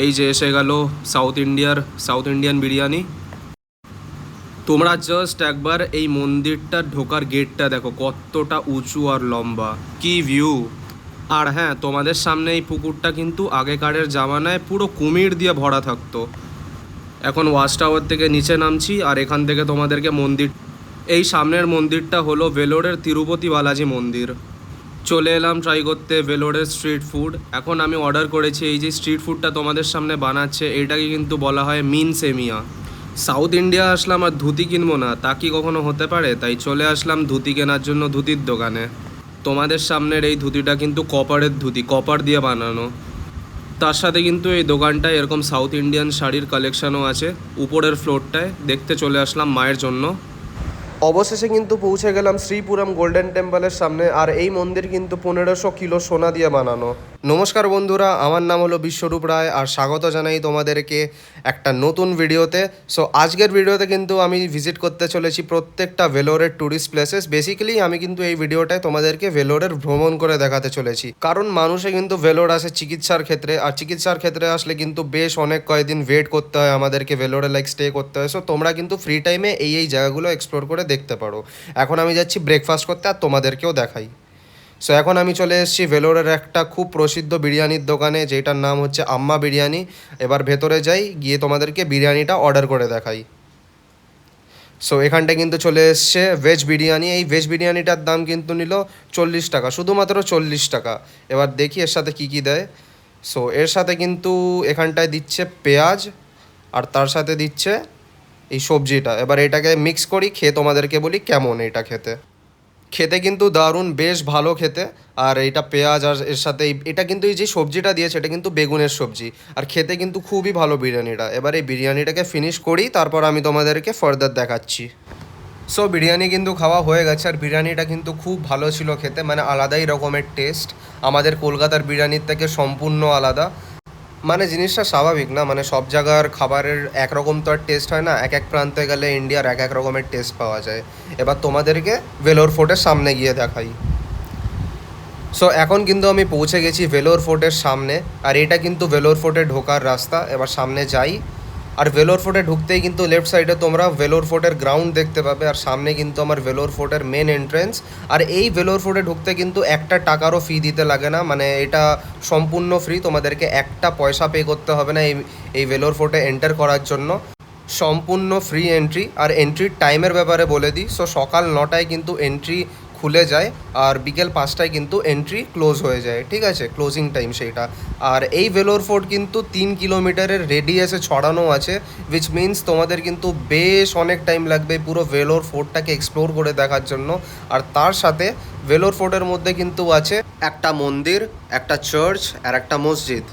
এই যে এসে গেল সাউথ ইন্ডিয়ান বিরিয়ানি। তোমরা জাস্ট একবার এই মন্দিরটা ঢোকার গেটটা দেখো কতটা উঁচু আর লম্বা, কি ভিউ। আর হ্যাঁ, তোমাদের সামনে এই পুকুরটা কিন্তু আগেকারের জামানায় পুরো কুমির দিয়ে ভরা থাকতো। এখন ওয়াচ টাওয়ার থেকে নিচে নামছি আর এখান থেকে তোমাদেরকে মন্দির, এই সামনের মন্দিরটা হলো ভেলোরের তিরুপতি বালাজি মন্দির। চলে এলাম ট্রাই করতে ভেলোরের স্ট্রিট ফুড। এখন আমি অর্ডার করেছি এই যে স্ট্রিট ফুডটা তোমাদের সামনে বানাচ্ছে, এটাকে কিন্তু বলা হয় মিন সেমিয়া। সাউথ ইন্ডিয়া আসলাম আর ধুতি কিনবো না, তা কি কখনো হতে পারে? তাই চলে আসলাম ধুতি কেনার জন্য ধুতির দোকানে। তোমাদের সামনের এই ধুতিটা কিন্তু কপারের ধুতি, কপার দিয়ে বানানো। তার সাথে কিন্তু এই দোকানটায় এরকম সাউথ ইন্ডিয়ান শাড়ির কালেকশানও আছে। উপরের ফ্লোরটায় দেখতে চলে আসলাম মায়ের জন্য। অবশেষে কিন্তু পৌঁছে গেলাম শ্রীপুরম গোল্ডেন টেম্পলের সামনে। আর এই মন্দির কিন্তু 1500 কিলো সোনা দিয়ে বানানো। নমস্কার বন্ধুরা, আমার নাম হলো বিশ্বরূপ রায় আর স্বাগত জানাই তোমাদেরকে একটা নতুন ভিডিওতে। সো আজকের ভিডিওতে কিন্তু আমি ভিজিট করতে চলেছি প্রত্যেকটা ভেলোরের ট্যুরিস্ট প্লেসেস। বেসিক্যালি আমি কিন্তু এই ভিডিওটায় তোমাদেরকে ভেলোরের ভ্রমণ করে দেখাতে চলেছি, কারণ মানুষে কিন্তু ভেলোর আসে চিকিৎসার ক্ষেত্রে, আর চিকিৎসার ক্ষেত্রে আসলে কিন্তু বেশ অনেক কয়েকদিন ওয়েট করতে হয় আমাদেরকে, ভেলোরে স্টে করতে হয়। সো তোমরা কিন্তু ফ্রি টাইমে এই জায়গাগুলো এক্সপ্লোর করে দেখতে পারো। এখন আমি যাচ্ছি ব্রেকফাস্ট করতে আর তোমাদেরকেও দেখাই। সো এখন আমি চলে এসেছি ভেলোরের একটা খুব প্রসিদ্ধ বিরিয়ানির দোকানে, যেটার নাম হচ্ছে আম্মা বিরিয়ানি। এবার ভেতরে যাই, গিয়ে তোমাদেরকে বিরিয়ানিটা অর্ডার করে দেখাই। সো এখানটা কিন্তু চলে এসছে ভেজ বিরিয়ানি। এই ভেজ বিরিয়ানিটার দাম কিন্তু নিল 40 টাকা, শুধুমাত্র 40 টাকা। এবার দেখি এর সাথে কী কী দেয়। সো এর সাথে কিন্তু এখানটায় দিচ্ছে পেঁয়াজ, আর তার সাথে দিচ্ছে এই সবজিটা। এবার এটাকে মিক্স করি, খেয়ে তোমাদেরকে বলি কেমন এটা খেতে। খেতে কিন্তু দারুণ, বেশ ভালো খেতে। আর এইটা পেঁয়াজ আর এর সাথে এটা কিন্তু এই যে সবজিটা দিয়েছে এটা কিন্তু বেগুনের সবজি, আর খেতে কিন্তু খুবই ভালো বিরিয়ানিটা। এবার এই বিরিয়ানিটাকে ফিনিশ করি, তারপর আমি তোমাদেরকে ফার্দার দেখাচ্ছি। সো বিরিয়ানি কিন্তু খাওয়া হয়ে গেছে, আর বিরিয়ানিটা কিন্তু খুব ভালো ছিল খেতে, মানে আলাদাই রকমের টেস্ট, আমাদের কলকাতার বিরিয়ানির থেকে সম্পূর্ণ আলাদা। মানে জিনিসটা স্বাভাবিক না, মানে সব জায়গার খাবারের একরকম তো আর টেস্ট হয় না, এক এক প্রান্তে গেলে ইন্ডিয়ার এক এক রকমের টেস্ট পাওয়া যায়। এবার তোমাদেরকে ভেলোর ফোর্টের সামনে গিয়ে দেখাই। সো এখন কিন্তু আমি পৌঁছে গেছি ভেলোর ফোর্টের সামনে, আর এটা কিন্তু ভেলোর ফোর্টে ঢোকার রাস্তা। এবার সামনে যাই, আর ভেলোর ফোর্টে ঢুকতেই কিন্তু লেফট সাইডে তোমরা ভেলোর ফোর্টের গ্রাউন্ড দেখতে পাবে, আর সামনে কিন্তু আমার ভেলোর ফোর্টের মেন এন্ট্রেন্স। আর এই ভেলোর ফোর্টে ঢুকতে কিন্তু একটা টাকারও ফি দিতে লাগে না, মানে এটা সম্পূর্ণ ফ্রি, তোমাদেরকে একটা পয়সা পে করতে হবে না এই ভেলোর ফোর্টে এন্টার করার জন্য। সম্পূর্ণ ফ্রি এন্ট্রি। আর এন্ট্রির টাইমের ব্যাপারে বলে দিই, সো সকাল 9টায় কিন্তু এন্ট্রি খুলে যায়, আর বিকেল 5টায় কিন্তু এন্ট্রি ক্লোজ হয়ে যায়, ঠিক আছে, ক্লোজিং টাইম সেইটা। আর এই ভেলোর ফোর্ট কিন্তু 3 কিলোমিটারের রেডিয়াসে ছড়ানো আছে, উইচ মিনস তোমাদের কিন্তু বেশ অনেক টাইম লাগবে পুরো ভেলোর ফোর্টটাকে এক্সপ্লোর করে দেখার জন্য। আর তার সাথে ভেলোর ফোর্টের মধ্যে কিন্তু আছে একটা মন্দির, একটা চার্চ আর একটা মসজিদ।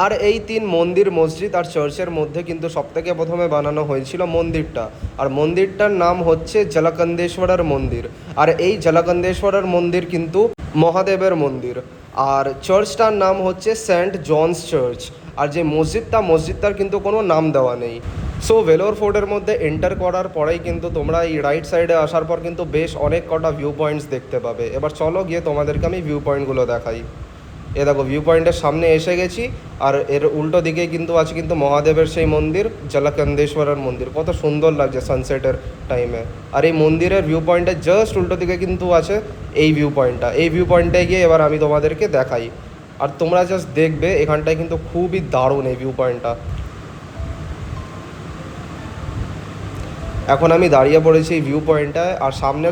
আর এই 3 মন্দির, মসজিদ আর চার্চের মধ্যে কিন্তু সবথেকে প্রথমে বানানো হয়েছিল মন্দিরটা, আর মন্দিরটার নাম হচ্ছে জলকন্দেশ্বরের মন্দির। আর এই জলকন্দেশ্বরের মন্দির কিন্তু মহাদেবের মন্দির। আর চার্চটার নাম হচ্ছে সেন্ট জনস চার্চ। আর যে মসজিদটার কিন্তু কোনো নাম দেওয়া নেই। সো ভেলোর ফোর্টের মধ্যে এন্টার করার পরেই কিন্তু তোমরা এই রাইট সাইডে আসার পর কিন্তু বেশ অনেক কটা ভিউ পয়েন্টস দেখতে পাবে। এবার চলো গিয়ে তোমাদেরকে আমি ভিউ পয়েন্টগুলো দেখাই। এ দেখো ভিউ পয়েন্টের সামনে এসে গেছি, আর এর উল্টো দিকে কিন্তু আছে কিন্তু মহাদেবের সেই মন্দির, জলকন্দেশ্বরের মন্দির। কত সুন্দর লাগছে সানসেটের টাইমে। আর এই মন্দিরের ভিউ পয়েন্টের জাস্ট উল্টো দিকে কিন্তু আছে এই ভিউ পয়েন্টটা। এই ভিউ পয়েন্টে গিয়ে এবার আমি তোমাদেরকে দেখাই, আর তোমরা জাস্ট দেখবে এখানটায় কিন্তু খুবই দারুণ এই ভিউ পয়েন্টটা। এখন আমি দাঁড়িয়ে পড়েছি এই ভিউ পয়েন্টটায়, আর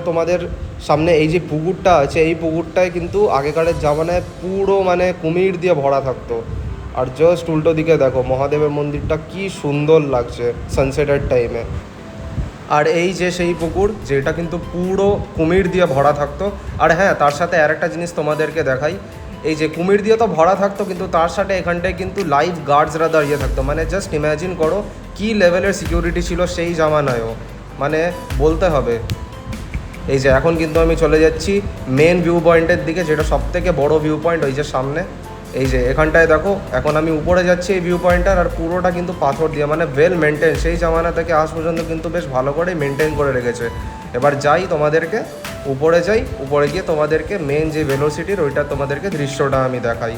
তোমাদের সামনে এই যে পুকুরটা আছে, এই পুকুরটায় কিন্তু আগেকারের জামানায় পুরো মানে কুমির দিয়ে ভরা থাকতো। আর জাস্ট উল্টো দিকে দেখো মহাদেবের মন্দিরটা কি সুন্দর লাগছে সানসেটের টাইমে। আর এই যে সেই পুকুর, যেটা কিন্তু পুরো কুমির দিয়ে ভরা থাকতো। আর হ্যাঁ, তার সাথে আর একটা জিনিস তোমাদেরকে দেখাই, এই যে কুমির দিয়ে তো ভরা থাকতো, কিন্তু তার সাথে এখানটায় কিন্তু লাইভ গার্ডসরা দাঁড়িয়ে থাকতো। মানে জাস্ট ইম্যাজিন করো কী লেভেলের সিকিউরিটি ছিল সেই জামানায়ও, মানে বলতে হবে। এই যে এখন কিন্তু আমি চলে যাচ্ছি মেন ভিউ পয়েন্টের দিকে, যেটা সবথেকে বড় ভিউ পয়েন্ট ওই যে সামনে। এই যে এখানটায় দেখো, এখন আমি উপরে যাচ্ছি এই ভিউ পয়েন্টটার, আর পুরোটা কিন্তু পাথর দিয়ে, মানে ওয়েল মেনটেন, সেই জামানা থেকে আজ পর্যন্ত কিন্তু বেশ ভালো করে মেনটেন করে রেখেছে। এবার যাই তোমাদেরকে উপরে যাই, উপরে গিয়ে তোমাদেরকে মেন যে ভেলোসিটির ওইটা তোমাদেরকে দৃশ্যটা আমি দেখাই।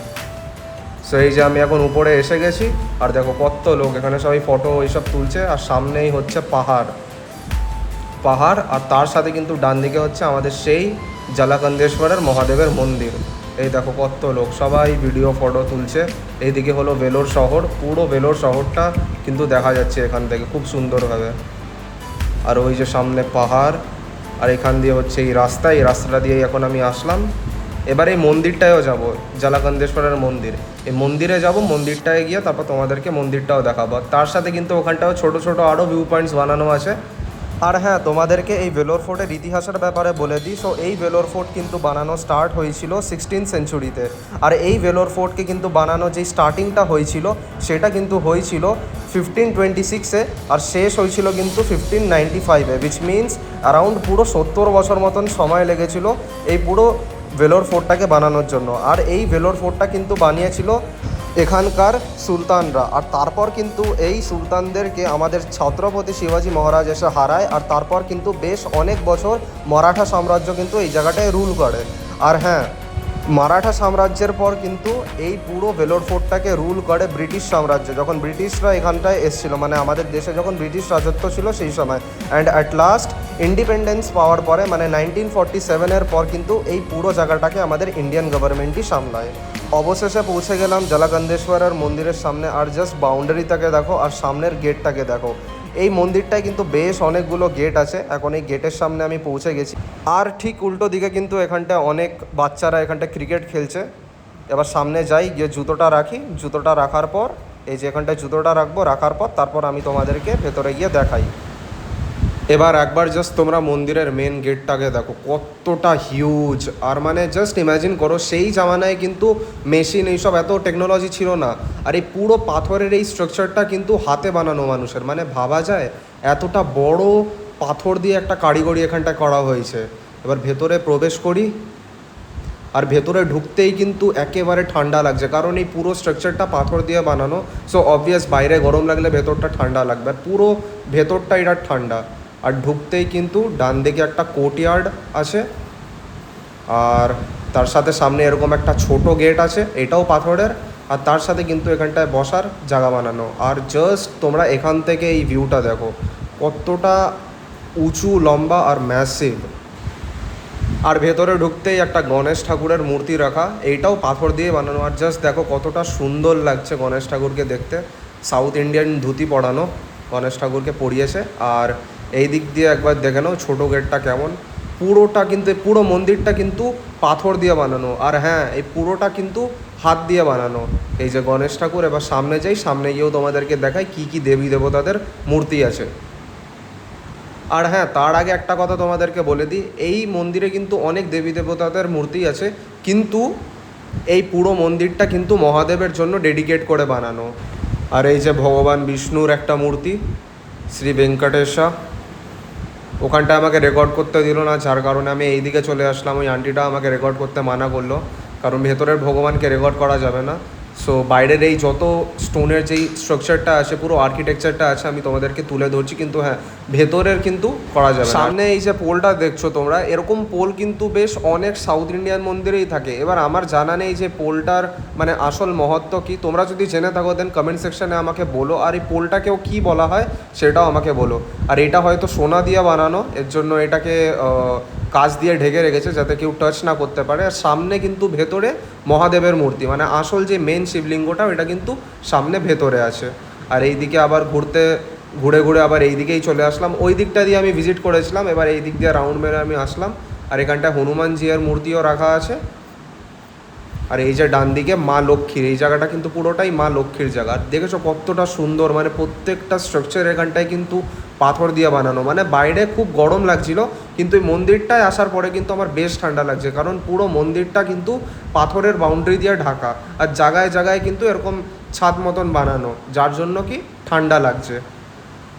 সো এই যে আমি এখন উপরে এসে গেছি, আর দেখো কত লোক এখানে সবাই ফটো এইসব তুলছে, আর সামনেই হচ্ছে পাহাড়, আর তার সাথে কিন্তু ডান দিকে হচ্ছে আমাদের সেই জলাকন্দেশ্বরের মহাদেবের মন্দির। এই দেখো কত লোক সবাই ভিডিও ফটো তুলছে। এইদিকে হলো ভেলোর শহর, পুরো ভেলোর শহরটা কিন্তু দেখা যাচ্ছে এখান থেকে খুব সুন্দরভাবে। আর ওই যে সামনে পাহাড়, আর এখান দিয়ে হচ্ছে এই রাস্তাটা দিয়েই এখন আমি আসলাম। এবার এই মন্দিরটায়ও যাব, জলাকন্দেশ্বরের মন্দির, এই মন্দিরে যাব, মন্দিরটায় গিয়ে তারপর তোমাদেরকে মন্দিরটাও দেখাবো। তার সাথে কিন্তু ওখানটাও ছোটো ছোটো আরও ভিউ পয়েন্টস বানানো আছে। আর হ্যাঁ, তোমাদেরকে এই ভেলোর ফোর্টের ইতিহাসের ব্যাপারে বলে দিই। সো এই ভেলোর ফোর্ট কিন্তু বানানো স্টার্ট হয়েছিল 16th সেঞ্চুরিতে। আর এই ভেলোর ফোর্টকে কিন্তু বানানো যেই স্টার্টিংটা হয়েছিল সেটা কিন্তু হয়েছিল 1526-এ, আর শেষ হয়েছিল কিন্তু 1595-এ, উইচ মিনস অ্যারাউন্ড পুরো 70 বছর মতন সময় লেগেছিল এই পুরো ভেলোর ফোর্টটাকে বানানোর জন্য। আর এই ভেলোর ফোর্টটা কিন্তু বানিয়েছিল এখানকার সুলতানরা। আর তারপর কিন্তু এই সুলতানদেরকে আমাদের ছত্রপতি শিবাজী মহারাজ এসে হারায়, আর তারপর কিন্তু বেশ অনেক বছর মারাঠা সাম্রাজ্য কিন্তু এই জায়গাটায় রুল করে। আর হ্যাঁ, মারাঠা সাম্রাজ্যের পর কিন্তু এই পুরো ভেলোর ফোর্টটাকে রুল করে ব্রিটিশ সাম্রাজ্য, যখন ব্রিটিশরা এখানটায় এসেছিল, মানে আমাদের দেশে যখন ব্রিটিশ রাজত্ব ছিল সেই সময়। অ্যান্ড অ্যাট লাস্ট ইন্ডিপেন্ডেন্স পাওয়ার পরে, মানে 1947-এর পর কিন্তু এই পুরো জায়গাটাকে আমাদের ইন্ডিয়ান গভর্নমেন্টই সামলায়। অবশেষে পৌঁছে গেলাম জলাকন্দেশ্বরের মন্দিরের সামনে। আর জাস্ট বাউন্ডারিটাকে দেখো, আর সামনের গেটটাকে দেখো। এই মন্দিরটায় কিন্তু বেশ অনেকগুলো গেট আছে। এখন এই গেটের সামনে আমি পৌঁছে গেছি। আর ঠিক উল্টো দিকে কিন্তু এখানটায় অনেক বাচ্চারা এখানটায় ক্রিকেট খেলছে। এবার সামনে যাই, গিয়ে জুতোটা রাখি, জুতোটা রাখার পর এই যে এখানটায় জুতোটা রাখবো, রাখার পর তারপর আমি তোমাদেরকে ভেতরে গিয়ে দেখাই। এবার একবার জাস্ট তোমরা মন্দিরের মেন গেটটাকে দেখো, কতটা হিউজ। আর মানে জাস্ট ইম্যাজিন করো, সেই জামানায় কিন্তু মেশিন এইসব এত টেকনোলজি ছিল না। আর এই পুরো পাথরের এই স্ট্রাকচারটা কিন্তু হাতে বানানো মানুষের, মানে ভাবা যায় এতটা বড় পাথর দিয়ে একটা কারিগরি এখানটায় করা হয়েছে। এবার ভেতরে প্রবেশ করি, আর ভেতরে ঢুকতেই কিন্তু একেবারে ঠান্ডা লাগছে, কারণ এই পুরো স্ট্রাকচারটা পাথর দিয়ে বানানো। সো অবভিয়াস বাইরে গরম লাগলে ভেতরটা ঠান্ডা লাগবে, আর পুরো ভেতরটা এটা ঠান্ডা। আর ঢুকতেই কিন্তু ডান দিকে একটা কোর্টইয়ার্ড আছে, আর তার সাথে সামনে এরকম একটা ছোট গেট আছে, এটাও পাথরের। আর তার সাথে কিন্তু এখানটায় বসার জায়গা বানানো। আর জাস্ট তোমরা এখান থেকে এই ভিউটা দেখো, কতটা উঁচু, লম্বা আর ম্যাসিভ। আর ভেতরে ঢুকতেই একটা গণেশ ঠাকুরের মূর্তি রাখা, এইটাও পাথর দিয়ে বানানো। আর জাস্ট দেখো কতটা সুন্দর লাগছে গণেশ ঠাকুরকে দেখতে। সাউথ ইন্ডিয়ান ধুতি পরানো গণেশ ঠাকুরকে পরিয়েছে। আর এই দিক দিয়ে একবার দেখে নাও ছোটো গেটটা কেমন। পুরোটা কিন্তু, পুরো মন্দিরটা কিন্তু পাথর দিয়ে বানানো। আর হ্যাঁ, এই পুরোটা কিন্তু হাত দিয়ে বানানো। এই যে গণেশ ঠাকুর, এবার সামনে যাই, সামনে গিয়েও তোমাদেরকে দেখাই কী কী দেবী দেবতাদের মূর্তি আছে। আর হ্যাঁ, তার আগে একটা কথা তোমাদেরকে বলে দিই, এই মন্দিরে কিন্তু অনেক দেবী দেবতাদের মূর্তি আছে, কিন্তু এই পুরো মন্দিরটা কিন্তু মহাদেবের জন্য ডেডিকেট করে বানানো। আর এই যে ভগবান বিষ্ণুর একটা মূর্তি, শ্রী ভেঙ্কটেশা, ওখানটা আমাকে রেকর্ড করতে দিল না, যার কারণে আমি এই দিকে চলে আসলাম। ওই আন্টিটা আমাকে রেকর্ড করতে মানা করলো, কারণ ভেতরের ভগবানকে রেকর্ড করা যাবে না। সো বাইরের এই যত স্টোনের যেই স্ট্রাকচারটা আছে, পুরো আর্কিটেকচারটা আছে, আমি তোমাদেরকে তুলে ধরছি, কিন্তু হ্যাঁ, ভেতরের কিন্তু করা যাবে। সামনে এই যে পোলটা দেখছো তোমরা, এরকম পোল কিন্তু বেশ অনেক সাউথ ইন্ডিয়ান মন্দিরেই থাকে। এবার আমার জানা নেই যে পোলটার মানে আসল মহত্ব কী। তোমরা যদি জেনে থাকো দেন কমেন্ট সেকশানে আমাকে বলো। আর এই পোলটাকেও কী বলা হয় সেটাও আমাকে বলো। আর এটা হয়তো সোনা দিয়ে বানানো, এর জন্য এটাকে কাঁচ দিয়ে ঢেকে রেখেছে যাতে কেউ টাচ না করতে পারে। আর সামনে কিন্তু ভেতরে মহাদেবের মূর্তি, মানে আসল যে মেন শিবলিঙ্গটা, এটা কিন্তু সামনে ভেতরে আছে। আর এই দিকে আবার ঘুরে ঘুরে আবার এই দিকেই চলে আসলাম। ওই দিকটা দিয়ে আমি ভিজিট করেছিলাম, এবার এই দিক দিয়ে রাউন্ড মেরে আমি আসলাম। আর এখানটায় হনুমানজির মূর্তিও রাখা আছে। আর এই যে ডান দিকে মা লক্ষ্মীর, এই জায়গাটা কিন্তু পুরোটাই মা লক্ষ্মীর জায়গা। আর দেখেছো কতটা সুন্দর, মানে প্রত্যেকটা স্ট্রাকচার এখানটায় কিন্তু পাথর দিয়ে বানানো। মানে বাইরে খুব গরম লাগছিল, কিন্তু এই মন্দিরটায় আসার পরে কিন্তু আমার বেশ ঠান্ডা লাগছে, কারণ পুরো মন্দিরটা কিন্তু পাথরের বাউন্ডারি দিয়ে ঢাকা। আর জায়গায় জায়গায় কিন্তু এরকম ছাদ মতন বানানো, যার জন্য কি ঠান্ডা লাগছে।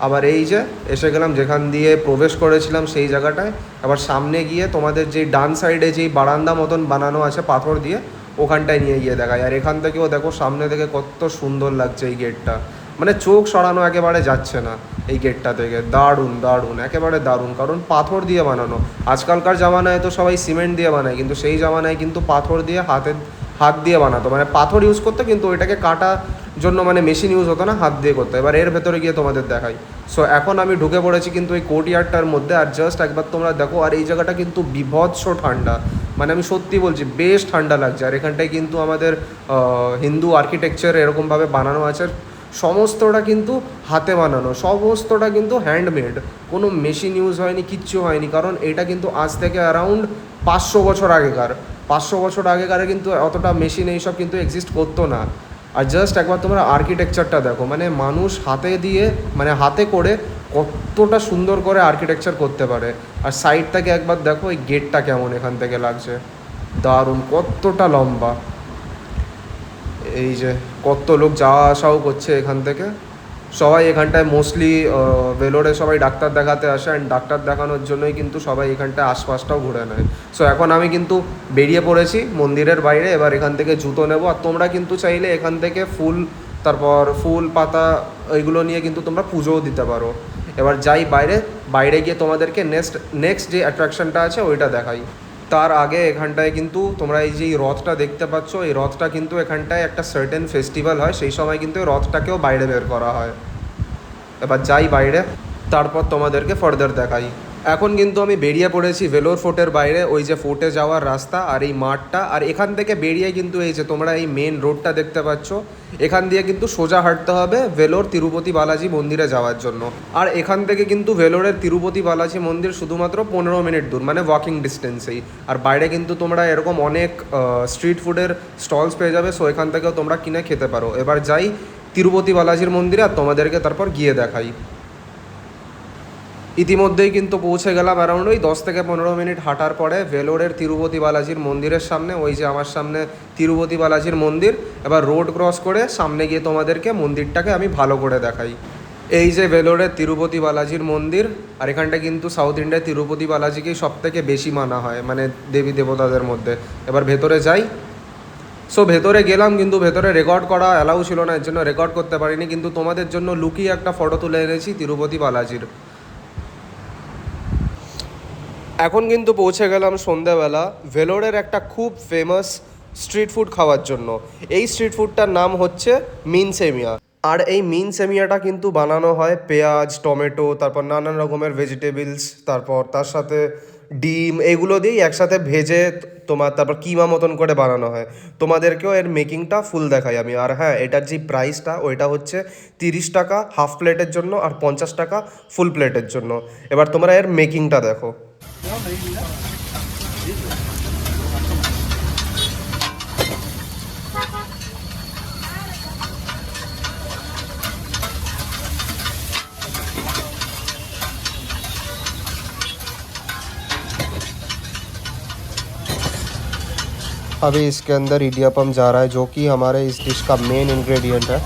আবার এই যে এসে গেলাম যেখান দিয়ে প্রবেশ করেছিলাম সেই জায়গাটায়। আবার সামনে গিয়ে তোমাদের যেই ডান সাইডে যেই বারান্দা মতন বানানো আছে পাথর দিয়ে, ওখানটায় নিয়ে গিয়ে দেখায়। আর এখান থেকেও দেখো সামনে থেকে কত সুন্দর লাগছে এই গেটটা, মানে চোখ সরানো একেবারে যাচ্ছে না এই গেটটা থেকে। দারুণ দারুণ, একেবারে দারুণ, কারণ পাথর দিয়ে বানানো। আজকালকার জামানায় তো সবাই সিমেন্ট দিয়ে বানায়, কিন্তু সেই জামানায় কিন্তু পাথর দিয়ে হাত দিয়ে বানাতো, মানে পাথর ইউজ করতো কিন্তু ওইটাকে কাটা জন্য মানে মেশিন ইউজ হতো না, হাত দিয়ে করতো। এবার এর ভেতরে গিয়ে তোমাদের দেখাই। সো এখন আমি ঢুকে পড়েছি কিন্তু এই কোর্টইয়ার্ডটার মধ্যে, আর জাস্ট একবার তোমরা দেখো, আর এই জায়গাটা কিন্তু বিভৎস ঠান্ডা, মানে আমি সত্যি বলছি বেশ ঠান্ডা লাগছে। আর এখানটায় কিন্তু আমাদের হিন্দু আর্কিটেকচার এরকমভাবে বানানো আছে, সমস্তটা কিন্তু হাতে বানানো, সমস্তটা কিন্তু হ্যান্ডমেড, কোনো মেশিন ইউজ হয়নি, কিচ্ছু হয়নি। কারণ এটা কিন্তু আজ থেকে অ্যারাউন্ড 500 বছর আগেকার, 500 বছর আগেকার কিন্তু অতটা মেশিন এইসব কিন্তু এক্সিস্ট করতো না। আর জাস্ট একবার তোমরা আর্কিটেকচারটা দেখো, মানে মানুষ হাতে দিয়ে মানে হাতে করে কতটা সুন্দর করে আর্কিটেকচার করতে পারে। আর সাইড থেকে একবার দেখো এই গেটটা কেমন এখান থেকে লাগছে, দারুণ, কতটা লম্বা। এই যে কত লোক যাওয়া আসাও করছে এখান থেকে, সবাই এখানটায় মোস্টলি ভেলোরে সবাই ডাক্তার দেখাতে আসে, অ্যান্ড ডাক্তার দেখানোর জন্যই কিন্তু সবাই এখানটায় আশপাশটাও ঘুরে নেয়। সো এখন আমি কিন্তু বেরিয়ে পড়েছি মন্দিরের বাইরে, এবার এখান থেকে জুতো নেব। আর তোমরা কিন্তু চাইলে এখান থেকে ফুল, তারপর ফুল পাতা এইগুলো নিয়ে কিন্তু তোমরা পুজোও দিতে পারো। এবার যাই বাইরে, বাইরে গিয়ে তোমাদেরকে নেক্সট যে অ্যাট্রাকশনটা আছে ওইটা দেখাই। তার আগে এখানটায় কিন্তু তোমরা এই যে এই রথটা দেখতে পাচ্ছ, এই রথটা কিন্তু এখানটায় একটা সার্টেন ফেস্টিভ্যাল হয়, সেই সময় কিন্তু এই রথটাকেও বাইরে বের করা হয়। এবার যাই বাইরে, তারপর তোমাদেরকে ফার্দার দেখাই। এখন কিন্তু আমি বেরিয়ে পড়েছি ভেলোর ফোর্টের বাইরে, ওই যে ফোর্টে যাওয়ার রাস্তা আর এই মাঠটা। আর এখান থেকে বেরিয়ে কিন্তু এই যে তোমরা এই মেন রোডটা দেখতে পাচ্ছ, এখান দিয়ে কিন্তু সোজা হাঁটতে হবে ভেলোর তিরুপতি বালাজি মন্দিরে যাওয়ার জন্য। আর এখান থেকে কিন্তু ভেলোরের তিরুপতি বালাজি মন্দির শুধুমাত্র 15 মিনিট দূর, মানে ওয়াকিং ডিস্টেন্সেই। আর বাইরে কিন্তু তোমরা এরকম অনেক স্ট্রিট ফুডের স্টলস পেয়ে যাবে, সো এখান থেকেও তোমরা কিনে খেতে পারো। এবার যাই তিরুপতি বালাজির মন্দিরে, আর তোমাদেরকে তারপর গিয়ে দেখাই। ইতিমধ্যেই কিন্তু পৌঁছে গেলাম অ্যারাউন্ড ওই 10 থেকে 15 মিনিট হাঁটার পরে ভেলোরের তিরুপতি বালাজির মন্দিরের সামনে। ওই যে আমার সামনে তিরুপতি বালাজির মন্দির। এবার রোড ক্রস করে সামনে গিয়ে তোমাদেরকে মন্দিরটাকে আমি ভালো করে দেখাই। এই যে ভেলোরের তিরুপতি বালাজির মন্দির, আর এখানটা কিন্তু সাউথ ইন্ডিয়ায় তিরুপতি বালাজিকেই সব থেকে বেশি মানা হয়, মানে দেবী দেবতাদের মধ্যে। এবার ভেতরে যাই। সো ভেতরে গেলাম, কিন্তু ভেতরে রেকর্ড করা অ্যালাউ ছিল না, এর জন্য রেকর্ড করতে পারিনি, কিন্তু তোমাদের জন্য লুকিয়ে একটা ফটো তুলে এনেছি তিরুপতি বালাজির। এখন কিন্তু পৌঁছে গেলাম সন্ধ্যাবেলা ভেলোরের একটা খুব ফেমাস স্ট্রিট ফুড খাওয়ার জন্য। এই স্ট্রিট ফুডটার নাম হচ্ছে মিন সেমিয়া। আর এই মিন সেমিয়াটা কিন্তু বানানো হয় পেঁয়াজ, টমেটো, তারপর নানান রকমের ভেজিটেবলস, তারপর তার সাথে ডিম, এগুলো দিয়েই একসাথে ভেজে তোমার তারপর কিমা মতন করে বানানো হয়। তোমাদেরকেও এর মেকিংটা ফুল দেখাই আমি। আর হ্যাঁ, এটার যে প্রাইসটা ওইটা হচ্ছে 30 টাকা হাফ প্লেটের জন্য আর 50 টাকা ফুল প্লেটের জন্য। এবার তোমরা এর মেকিংটা দেখো। अभी इसके अंदर इडियापम जा रहा है, जो कि हमारे इस डिश का मेन इंग्रेडिएंट है।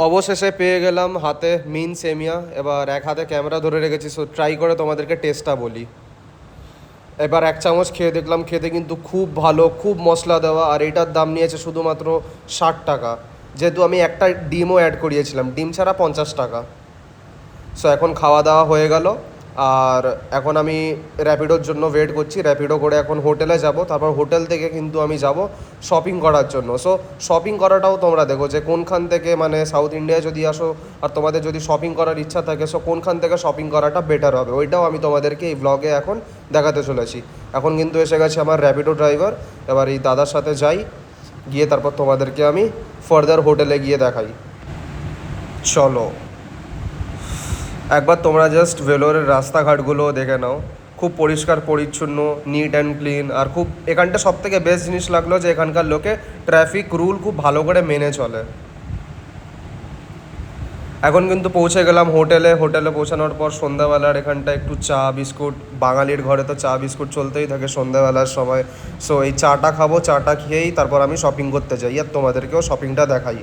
অবশেষে পেয়ে গেলাম হাতে মিন সেমিয়া। এবার এক হাতে ক্যামেরা ধরে রেখেছি, সো ট্রাই করে তোমাদেরকে টেস্টটা বলি। এবার এক চামচ খেয়ে দেখলাম, খেতে কিন্তু খুব ভালো, খুব মশলা দেওয়া। আর এইটার দাম নিয়েছে শুধুমাত্র 60 টাকা, যেহেতু আমি একটা ডিমও অ্যাড করিয়েছিলাম, ডিম ছাড়া 50 টাকা। সো এখন খাওয়া দাওয়া হয়ে গেল, আর এখন আমি র্যাপিডোর জন্য ওয়েট করছি, র্যাপিডো করে এখন হোটেলে যাব, তারপর হোটেল থেকে কিন্তু আমি যাব শপিং করার জন্য। সো শপিং করাটাও তোমরা দেখো যে কোনখান থেকে, মানে সাউথ ইন্ডিয়ায় যদি আসো আর তোমাদের যদি শপিং করার ইচ্ছা থাকে, সো কোনখান থেকে শপিং করাটা বেটার হবে ওইটাও আমি তোমাদেরকে এই ব্লগে এখন দেখাতে চলেছি। এখন কিন্তু এসে গেছে আমার র্যাপিডো ড্রাইভার, এবার এই দাদার সাথে যাই, গিয়ে তারপর তোমাদেরকে আমি ফার্দার হোটেলে গিয়ে দেখাই। চলো একবার তোমরা জাস্ট ভেলোরের রাস্তাঘাটগুলো দেখে নাও, খুব পরিষ্কার পরিচ্ছন্ন, নিট অ্যান্ড ক্লিন। আর খুব এখানটা সব থেকে বেস্ট জিনিস লাগলো যে এখানকার লোকে ট্রাফিক রুল খুব ভালো করে মেনে চলে। এখন কিন্তু পৌঁছে গেলাম হোটেলে। হোটেলে পৌঁছানোর পর সন্ধ্যাবেলার এখানটা একটু চা বিস্কুট, বাঙালির ঘরে তো চা বিস্কুট চলতেই থাকে সন্ধ্যাবেলার সময়। সো এই চাটা খাবো, চাটা খেয়েই তারপর আমি শপিং করতে যাই আর তোমাদেরকেও শপিংটা দেখাই।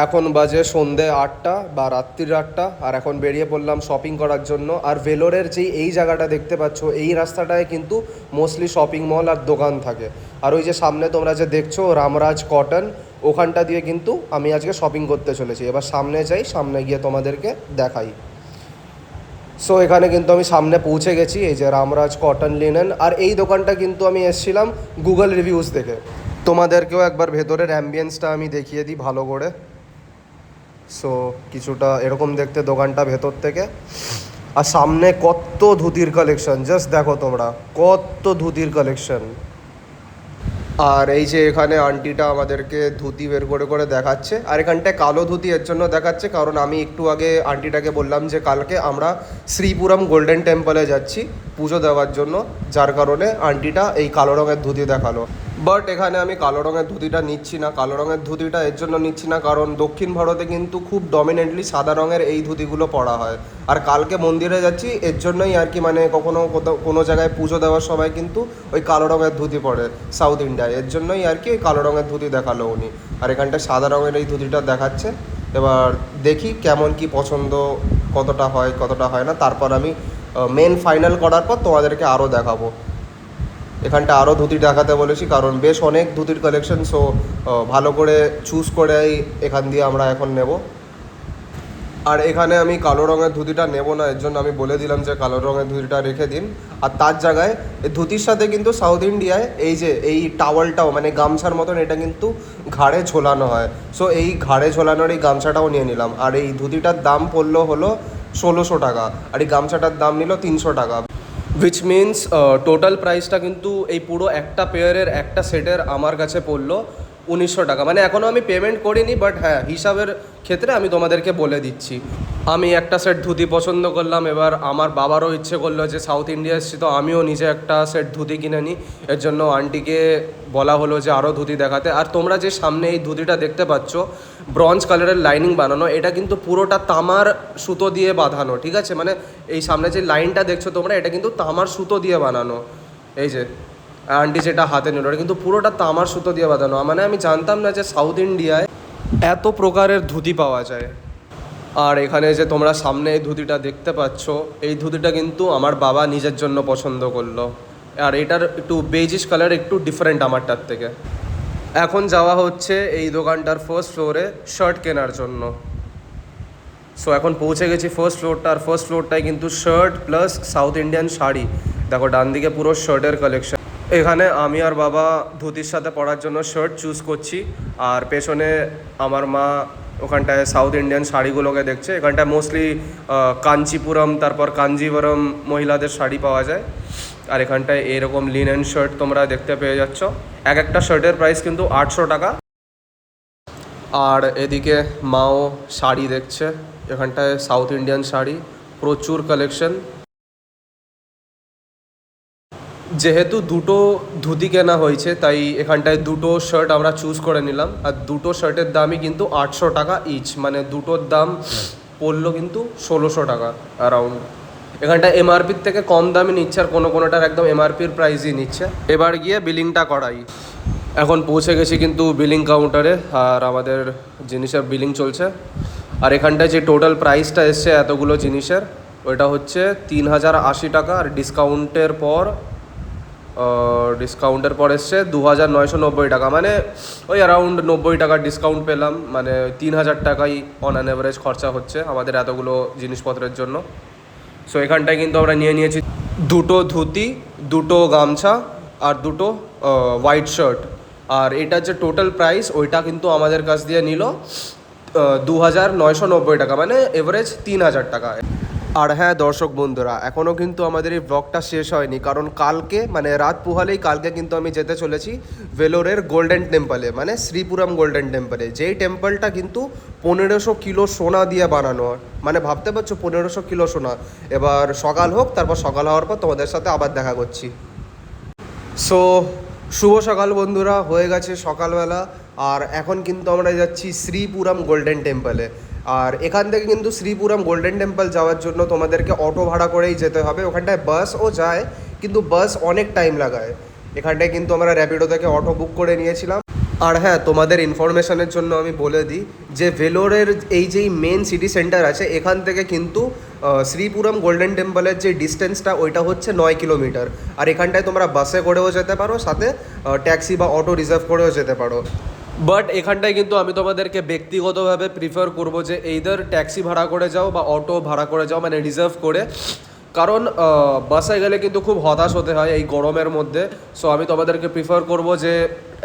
এখন বাজে সন্ধে 8টা বা রাত্রির 8টা, আর এখন বেরিয়ে পড়লাম শপিং করার জন্য। আর ভেলোরের যেই এই জায়গাটা দেখতে পাচ্ছ, এই রাস্তাটায় কিন্তু মোস্টলি শপিং মল আর দোকান থাকে। আর ওই যে সামনে তোমরা যে দেখছো রামরাজ কটন, ওখানটা দিয়ে কিন্তু আমি আজকে শপিং করতে চলেছি। এবার সামনে যাই, সামনে গিয়ে তোমাদেরকে দেখাই। সো এখানে কিন্তু আমি সামনে পৌঁছে গেছি, এই যে রামরাজ কটন লিনেন। আর এই দোকানটা কিন্তু আমি এসেছিলাম গুগল রিভিউজ দেখে। তোমাদেরকেও একবার ভেতরের অ্যাম্বিয়েন্সটা আমি দেখিয়ে দিই ভালো করে। সো কিছুটা এরকম দেখতে দোকানটা ভেতর থেকে। আর সামনে কত ধুতির কালেকশন, জাস্ট দেখো তোমরা কত ধুতির কালেকশন। আর এই যে এখানে আন্টিটা আমাদেরকে ধুতি বের করে করে দেখাচ্ছে। আর এখানটায় কালো ধুতি এর জন্য দেখাচ্ছে কারণ আমি একটু আগে আন্টিটাকে বললাম যে কালকে আমরা শ্রীপুরম গোল্ডেন টেম্পলে যাচ্ছি পুজো দেওয়ার জন্য, যার কারণে আন্টিটা এই কালো রঙের ধুতি দেখালো। বাট এখানে আমি কালো রঙের ধুতিটা নিচ্ছি না। কালো রঙের ধুতিটা এর জন্য নিচ্ছি না কারণ দক্ষিণ ভারতে কিন্তু খুব ডমিনেন্টলি সাদা রঙের এই ধুতিগুলো পরা হয়। আর কালকে মন্দিরে যাচ্ছি এর জন্যই আর কি, মানে কখনো কোথাও কোনো জায়গায় পুজো দেওয়ার সময় কিন্তু ওই কালো রঙের ধুতি পরে সাউথ ইন্ডিয়ায়, এর জন্যই আর কি ওই কালো রঙের ধুতি দেখালো উনি। আর এখানটায় সাদা রঙের এই ধুতিটা দেখাচ্ছে। এবার দেখি কেমন কি পছন্দ, কতটা হয় কতটা হয় না, তারপর আমি মেন ফাইনাল করার পর তোমাদেরকে আরও দেখাবো। এখানটা আরও ধুতি দেখাতে বলেছি কারণ বেশ অনেক ধুতির কালেকশন। সো ভালো করে চুজ করেই এখান দিয়ে আমরা এখন নেব। আর এখানে আমি কালো রঙের ধুতিটা নেব না, এর জন্য আমি বলে দিলাম যে কালো রঙের ধুতিটা রেখে দিন। আর তার জায়গায় এই ধুতির সাথে কিন্তু সাউথ ইন্ডিয়ায় এই যে এই টাওয়ালটাও, মানে গামছার মতন, এটা কিন্তু ঘাড়ে ঝোলানো হয়। সো এই ঘাড়ে ঝোলানোর এই গামছাটাও নিয়ে নিলাম। আর এই ধুতিটার দাম পড়লো হলো 1600 টাকা, আর এই গামছাটার দাম নিল 300 টাকা। উইচ মিনস টোটাল প্রাইসটা কিন্তু এই পুরো একটা পেয়ারের একটা সেটের আমার কাছে পড়লো 1900 টাকা। মানে এখনও আমি পেমেন্ট করিনি, বাট হ্যাঁ হিসাবের ক্ষেত্রে আমি তোমাদেরকে বলে দিচ্ছি। আমি একটা সেট ধুতি পছন্দ করলাম, এবার আমার বাবারও ইচ্ছে করলো যে সাউথ ইন্ডিয়া এসেছি তো আমিও নিজে একটা সেট ধুতি কিনে নিই। এর জন্য আন্টিকে বলা হলো যে আরও ধুতি দেখাতে। আর তোমরা যে সামনে এই ধুতিটা দেখতে পাচ্ছ ব্রঞ্জ কালারের লাইনিং বানানো, এটা কিন্তু পুরোটা তামার সুতো দিয়ে বাঁধানো, ঠিক আছে? মানে এই সামনে যে লাইনটা দেখছো তোমরা, এটা কিন্তু তামার সুতো দিয়ে বানানো। এই যে আন্টি যেটা হাতে নিল ওটা কিন্তু পুরোটা তামার সুতো দিয়ে বাঁধানো। মানে আমি জানতাম না যে সাউথ ইন্ডিয়ায় এত প্রকারের ধুতি পাওয়া যায়। আর এখানে যে তোমরা সামনে এই ধুতিটা দেখতে পাচ্ছ, এই ধুতিটা কিন্তু আমার বাবা নিজের জন্য পছন্দ করলো। আর এটার একটু বেজিশ কালার একটু ডিফারেন্ট আমারটার থেকে। এখন যাওয়া হচ্ছে এই দোকানটার ফার্স্ট ফ্লোরে শার্ট কেনার জন্য। সো এখন পৌঁছে গেছি ফার্স্ট ফ্লোরটা। আর ফার্স্ট ফ্লোরটায় কিন্তু shirt plus south Indian sari. দেখো ডান দিকে পুরো শার্টের কালেকশন। এখানে আমি আর বাবা ধুতির সাথে পরার জন্য শার্ট চুজ করছি, আর পেছনে আমার মা ওখানটায় সাউথ ইন্ডিয়ান শাড়িগুলোকে দেখছে। এখানটায় মোস্টলি কাঞ্চিপুরম, তারপর কাঞ্জিভরম মহিলাদের শাড়ি পাওয়া যায়। আর এখানটায় এরকম লিনেন শার্ট তোমরা দেখতে পেয়ে যাচ্ছ। এক একটা শার্টের প্রাইস কিন্তু 800 টাকা। আর এদিকে মাও শাড়ি দেখছে, এখানটায় সাউথ ইন্ডিয়ান শাড়ি প্রচুর কালেকশন। যেহেতু দুটো ধুতি কেনা হয়েছে তাই এখানটায় দুটো শার্ট আমরা চুজ করে নিলাম। আর দুটো শার্টের দামই কিন্তু 800 টাকা ইচ, মানে দুটোর দাম পড়লো কিন্তু 1600 টাকা অ্যারাউন্ড। এখানটায় এমআরপির থেকে কম দামে নিচ্ছে, আর কোনোটার একদম এমআরপির প্রাইসই নিচ্ছে। এবার গিয়ে বিলিংটা করাই। এখন পৌঁছে গেছি কিন্তু বিলিং কাউন্টারে, আর আমাদের জিনিসের বিলিং চলছে। আর এখানটায় যে টোটাল প্রাইসটা এসছে এতগুলো জিনিসের, ওইটা হচ্ছে 3080 টাকা। আর ডিসকাউন্টের পর ডিসকাউন্টের পর এসছে 2,990 টাকা, মানে ওই অ্যারাউন্ড 90 টাকার ডিসকাউন্ট পেলাম, মানে 3,000 টাকাই অন অ্যান অ্যাভারেজ খরচা হচ্ছে আমাদের এতগুলো জিনিসপত্রের জন্য। সো এখানটায় কিন্তু আমরা নিয়ে নিয়েছি দুটো ধুতি, দুটো গামছা আর দুটো হোয়াইট শার্ট। আর এটার যে টোটাল প্রাইস ওইটা কিন্তু আমাদের কাছ দিয়ে নিল 2,990 টাকা, মানে এভারেজ 3,000 টাকা। আর হ্যাঁ দর্শক বন্ধুরা, এখনও কিন্তু আমাদের এই ব্লগটা শেষ হয়নি, কারণ কালকে মানে রাত পোহালেই কালকে কিন্তু আমি যেতে চলেছি ভেলোরের গোল্ডেন টেম্পলে, মানে শ্রীপুরম গোল্ডেন টেম্পলে, যেই টেম্পলটা কিন্তু 1500 কিলো সোনা দিয়ে বানানো। মানে ভাবতে পারছো 1500 কিলো সোনা। এবার সকাল হোক, তারপর সকাল হওয়ার পর তোমাদের সাথে আবার দেখা করছি। সো শুভ সকাল বন্ধুরা, হয়ে গেছে সকালবেলা, আর এখন কিন্তু আমরা যাচ্ছি শ্রীপুরম গোল্ডেন টেম্পলে। আর এখান থেকে কিন্তু শ্রীপুরম গোল্ডেন টেম্পল যাওয়ার জন্য তোমাদেরকে অটো ভাড়া করেই যেতে হবে। ওখানটায় বাসও যায়, কিন্তু বাস অনেক টাইম লাগায়। এখানটায় কিন্তু আমরা র্যাপিডো থেকে অটো বুক করে নিয়েছিলাম। আর হ্যাঁ, তোমাদের ইনফরমেশনের জন্য আমি বলে দিই যে ভেলোরের এই যেই মেন সিটি সেন্টার আছে, এখান থেকে কিন্তু শ্রীপুরম গোল্ডেন টেম্পলের যে ডিস্টেন্সটা ওইটা হচ্ছে 9 কিলোমিটার। আর এখানটায় তোমরা বাসে করেও যেতে পারো, সাথে ট্যাক্সি বা অটো রিজার্ভ করেও যেতে পারো। বাট এখানটায় কিন্তু আমি তোমাদেরকে ব্যক্তিগতভাবে প্রিফার করবো যে এইদার ট্যাক্সি ভাড়া করে যাও বা অটো ভাড়া করে যাও, মানে রিজার্ভ করে, কারণ বাসে গেলে কিন্তু খুব হতাশ হতে হয় এই গরমের মধ্যে। সো আমি তোমাদেরকে প্রিফার করব যে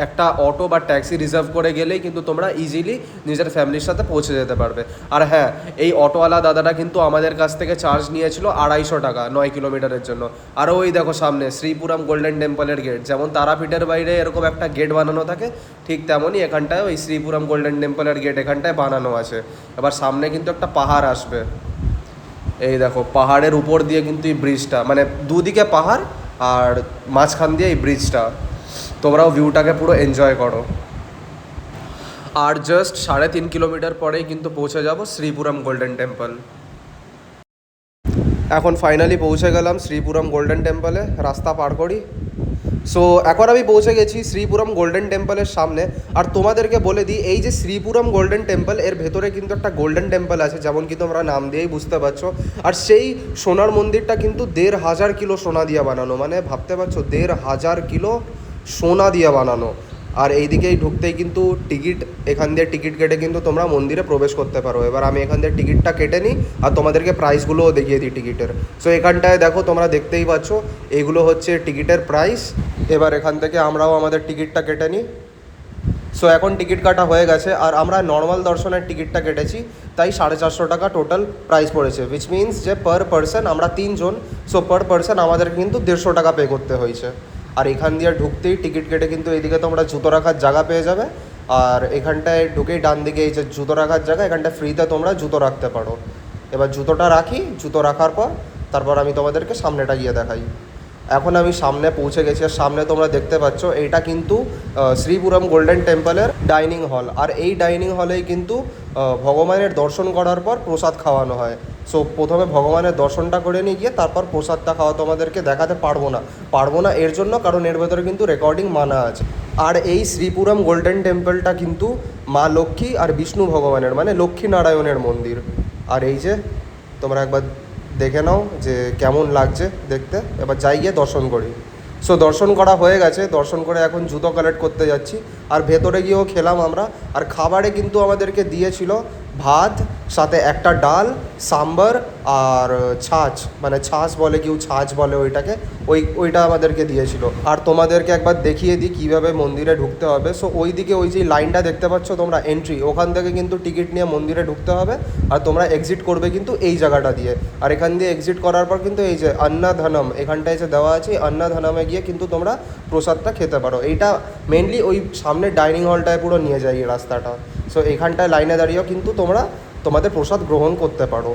একটা অটো বা ট্যাক্সি রিজার্ভ করে গেলেই কিন্তু তোমরা ইজিলি নিজের ফ্যামিলির সাথে পৌঁছে যেতে পারবে। আর হ্যাঁ, এই অটোওয়ালা দাদাটা কিন্তু আমাদের কাছ থেকে চার্জ নিয়েছিল 250 টাকা 9 কিলোমিটারের জন্য। আর ওই দেখো সামনে শ্রীপুরম গোল্ডেন টেম্পলের গেট, যেমন তারাপীঠের বাইরে এরকম একটা গেট বানানো থাকে, ঠিক তেমনই এখানটায় ওই শ্রীপুরম গোল্ডেন টেম্পলের গেট এখানটায় বানানো আছে। এবার সামনে কিন্তু একটা পাহাড় আসবে, এই দেখো পাহাড়ের উপর দিয়ে কিন্তু এই ব্রিজটা, মানে দুদিকে পাহাড় আর মাঝখান দিয়ে এই ব্রিজটা, তোমরাও ভিউটাকে পুরো এনজয় করো। আর জাস্ট 3.5 কিলোমিটার পরেই কিন্তু পৌঁছে যাব শ্রীপুরম গোল্ডেন টেম্পল। এখন ফাইনালি পৌঁছে গেলাম শ্রীপুরম গোল্ডেন টেম্পলে, রাস্তা পার করি। সো এখন আমি পৌঁছে গেছি শ্রীপুরম গোল্ডেন টেম্পলের সামনে। আর তোমাদেরকে বলে দিই, এই যে শ্রীপুরম গোল্ডেন টেম্পল, এর ভেতরে কিন্তু একটা গোল্ডেন টেম্পল আছে, যেমন কি তোমরা নাম দিয়েই বুঝতে পারছো। আর সেই সোনার মন্দিরটা কিন্তু 1,500 কিলো সোনা দিয়ে বানানো, মানে ভাবতে পারছো 1,500 কিলো সোনা দিয়ে বানানো। আর এই দিকেই ঢুকতেই কিন্তু টিকিট, এখান দিয়ে টিকিট কেটে কিন্তু তোমরা মন্দিরে প্রবেশ করতে পারো। এবার আমি এখান দিয়ে টিকিটটা কেটে নিই আর তোমাদেরকে প্রাইসগুলোও দেখিয়ে দিই টিকিটের। সো এখানটায় দেখো, তোমরা দেখতেই পাচ্ছ এইগুলো হচ্ছে টিকিটের প্রাইস। এবার এখান থেকে আমরাও আমাদের টিকিটটা কেটে নিই। সো এখন টিকিট কাটা হয়ে গেছে, আর আমরা নর্মাল দর্শনের টিকিটটা কেটেছি, তাই 450 টাকা টোটাল প্রাইস পড়েছে, উইচ মিনস যে পার পারসন, আমরা 3 জন, সো পার পারসন আমাদের কিন্তু 150 টাকা পে করতে হয়েছে। আর এখান দিয়ে ঢুকতেই টিকিট কেটে কিন্তু এইদিকে তোমরা জুতো রাখার জায়গা পেয়ে যাবে। আর এখানটায় ঢুকেই ডান দিকে এই যে জুতো রাখার জায়গা, এখানটায় ফ্রিতে তোমরা জুতো রাখতে পারো। এবার জুতোটা রাখি, জুতো রাখার পর তারপর আমি তোমাদেরকে সামনেটা গিয়ে দেখাই। এখন আমি সামনে পৌঁছে গেছি, আর সামনে তোমরা দেখতে পাচ্ছ এইটা কিন্তু শ্রীপুরম গোল্ডেন টেম্পলের ডাইনিং হল। আর এই ডাইনিং হলেই কিন্তু ভগবানের দর্শন করার পর প্রসাদ খাওয়ানো হয়। সো প্রথমে ভগবানের দর্শনটা করে নিয়ে গিয়ে তারপর প্রসাদটা খাওয়া তোমাদেরকে দেখাতে পারবো না এর জন্য, কারণ এর ভেতরে কিন্তু রেকর্ডিং মানা আছে। আর এই শ্রীপুরম গোল্ডেন টেম্পলটা কিন্তু মা লক্ষ্মী আর বিষ্ণু ভগবানের, মানে লক্ষ্মী নারায়ণের মন্দির। আর এই যে তোমরা একবার দেখে নাও যে কেমন লাগছে দেখতে। এবার যাই গিয়ে দর্শন করি। সো দর্শন করা হয়ে গেছে, দর্শন করে এখন জুতো কালেক্ট করতে যাচ্ছি। আর ভেতরে গিয়েও খেলাম আমরা। আর খাবারে কিন্তু আমাদেরকে দিয়েছিল ভাত, সাথে একটা ডাল, সাম্বার আর ছাঁচ, মানে ছাঁচ বলে কেউ, ছাঁচ বলে ওইটাকে, ওইটা আমাদেরকে দিয়েছিল। আর তোমাদেরকে একবার দেখিয়ে দিই কীভাবে মন্দিরে ঢুকতে হবে। সো ওই দিকে ওই যে লাইনটা দেখতে পাচ্ছ তোমরা, এন্ট্রি, ওখান থেকে কিন্তু টিকিট নিয়ে মন্দিরে ঢুকতে হবে। আর তোমরা এক্সিট করবে কিন্তু এই জায়গাটা দিয়ে। আর এখান দিয়ে এক্সিট করার পর কিন্তু এই যে অন্নধানম এখানটায় যে দেওয়া আছে, অন্নধানমে গিয়ে কিন্তু তোমরা প্রসাদটা খেতে পারো। এইটা মেনলি ওই সামনে ডাইনিং হলটায় পুরো নিয়ে যায় এই রাস্তাটা। সো এখানটায় লাইনে দাঁড়িয়েও কিন্তু তোমরা তোমাদের প্রসাদ গ্রহণ করতে পারো।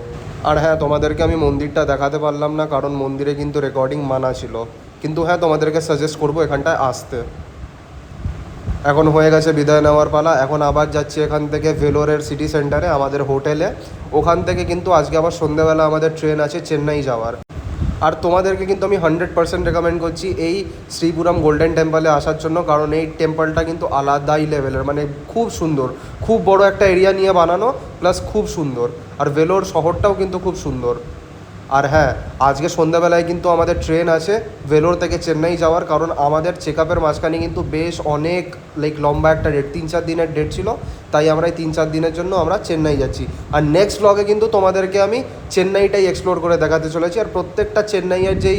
আর হ্যাঁ, তোমাদেরকে আমি মন্দিরটা দেখাতে পারলাম না, কারণ মন্দিরে কিন্তু রেকর্ডিং মানা ছিল। কিন্তু হ্যাঁ, তোমাদেরকে সাজেস্ট করবো এখানটায় আসতে। এখন হয়ে গেছে বিদায় নেওয়ার পালা। এখন আবার যাচ্ছি এখান থেকে ভেলোরের সিটি সেন্টারে আমাদের হোটেলে। ওখান থেকে কিন্তু আজকে আবার সন্ধ্যেবেলা আমাদের ট্রেন আছে চেন্নাই যাওয়ার। আর তোমাদেরকে কিন্তু আমি 100% রেকমেন্ড করছি এই শ্রীপুরম গোল্ডেন টেম্পলে আসার জন্য, কারণ এই টেম্পলটা কিন্তু আলাদাই লেভেলের, মানে খুব সুন্দর, খুব বড় একটা এরিয়া নিয়ে বানানো, প্লাস খুব সুন্দর। আর ভেলোর শহরটাও কিন্তু খুব সুন্দর। আর হ্যাঁ, আজকে সন্ধ্যাবেলায় কিন্তু আমাদের ট্রেন আছে ভেলোর থেকে চেন্নাই যাওয়ার, কারণ আমাদের চেক আপের মাঝখানে কিন্তু বেশ অনেক লম্বা একটা ডেট, 3-4 দিনের ডেট ছিল, তাই আমরা এই 3-4 দিনের জন্য আমরা চেন্নাই যাচ্ছি। আর নেক্সট ব্লগে কিন্তু তোমাদেরকে আমি চেন্নাইটাই এক্সপ্লোর করে দেখাতে চলেছি, আর প্রত্যেকটা চেন্নাইয়ের যেই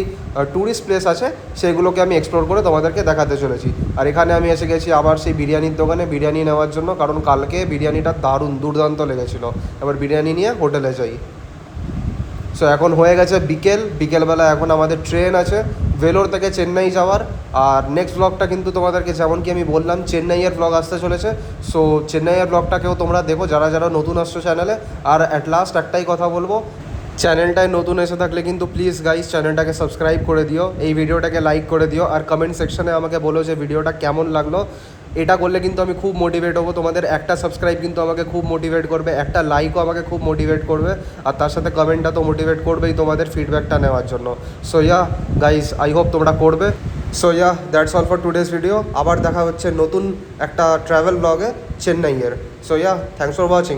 ট্যুরিস্ট প্লেস আছে সেগুলোকে আমি এক্সপ্লোর করে তোমাদেরকে দেখাতে চলেছি। আর এখানে আমি এসে গেছি আবার সেই বিরিয়ানির দোকানে বিরিয়ানি নেওয়ার জন্য, কারণ কালকে বিরিয়ানিটা দারুণ দুর্দান্ত লেগেছিলো। এবার বিরিয়ানি নিয়ে হোটেলে যাই। সো এখন হয়ে গেছে বিকেলবেলা, এখন আমাদের ট্রেন আছে ভেলোর থেকে চেন্নাই যাওয়ার। আর নেক্সট ব্লগটা কিন্তু তোমাদেরকে যেমন কি আমি বললাম চেন্নাইয়ের ব্লগ আসতে চলেছে। সো চেন্নাইয়ের ব্লগটাকেও তোমরা দেখো যারা যারা নতুন আসছো চ্যানেলে। আর অ্যাট লাস্ট একটাই কথা বলবো, চ্যানেলটায় নতুন এসে থাকলে কিন্তু প্লিজ গাইস চ্যানেলটাকে সাবস্ক্রাইব করে দিও, এই ভিডিওটাকে লাইক করে দিও, আর কমেন্ট সেকশনে আমাকে বলো যে ভিডিওটা কেমন লাগলো। এটা করলে কিন্তু আমি খুব মোটিভেট হবো, তোমাদের একটা সাবস্ক্রাইব কিন্তু আমাকে খুব মোটিভেট করবে, একটা লাইকও আমাকে খুব মোটিভেট করবে, আর তার সাথে কমেন্টটা তো মোটিভেট করবেই তোমাদের ফিডব্যাকটা নেওয়ার জন্য। So yeah guys, I hope তোমরা করবে। So yeah, that's all for today's video. আবার দেখা হচ্ছে নতুন একটা ট্রাভেল ব্লগে চেন্নাইয়ের। So yeah, thanks for watching.